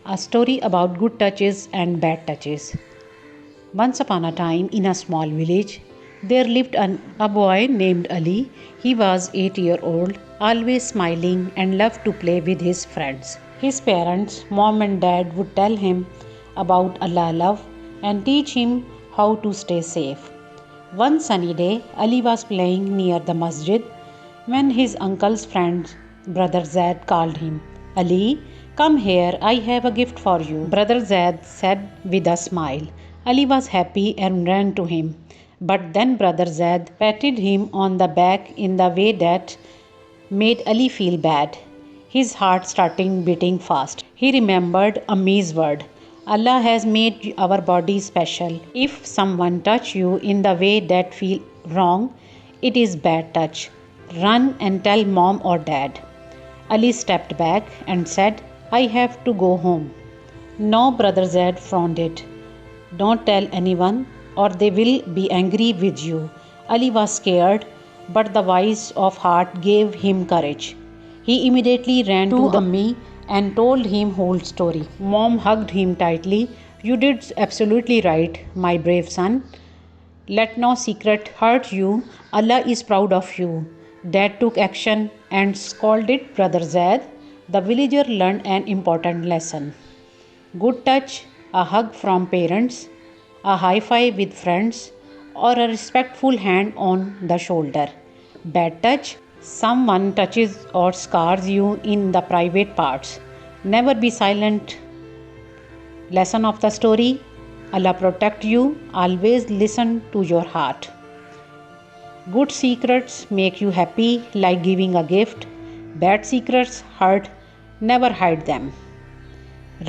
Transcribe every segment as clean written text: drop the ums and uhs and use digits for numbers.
A story about good touches and bad touches. Once upon a time, in a small village, there lived a boy named Ali. He was 8 years old, always smiling and loved to play with his friends. His parents, mom and dad, would tell him about Allah love and teach him how to stay safe. One sunny day, Ali was playing near the masjid when his uncle's friend, Brother Zaid, called him. Ali, come here, I have a gift for you. Brother Zaid said with a smile. Ali was happy and ran to him. But then Brother Zaid patted him on the back in the way that made Ali feel bad. His heart started beating fast. He remembered Ammi's word. Allah has made our body special. If someone touch you in the way that feel wrong, it is bad touch. Run and tell mom or dad. Ali stepped back and said, I have to go home. No, Brother Zaid frowned it. Don't tell anyone or they will be angry with you. Ali was scared, but the voice of heart gave him courage. He immediately ran to Ammi and told him whole story. Mom hugged him tightly. You did absolutely right, my brave son. Let no secret hurt you. Allah is proud of you. Dad took action and scolded Brother Zaid. The villager learned an important lesson. Good touch, a hug from parents, a high five with friends, or a respectful hand on the shoulder. Bad touch, someone touches or scars you in the private parts. Never be silent. Lesson of the story: Allah protect you. Always listen to your heart. Good secrets make you happy, like giving a gift. Bad secrets hurt. Never hide them.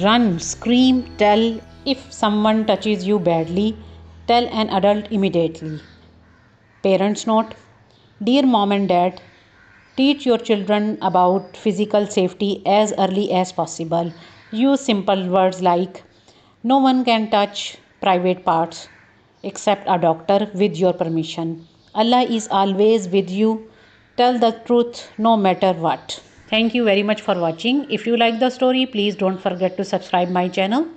Run, scream, tell. If someone touches you badly, tell an adult immediately. Parents note: Dear mom and dad, teach your children about physical safety as early as possible. Use simple words like no one can touch private parts except a doctor with your permission. Allah is always with you. Tell the truth no matter what. Thank you very much for watching. If you like the story, please don't forget to subscribe my channel.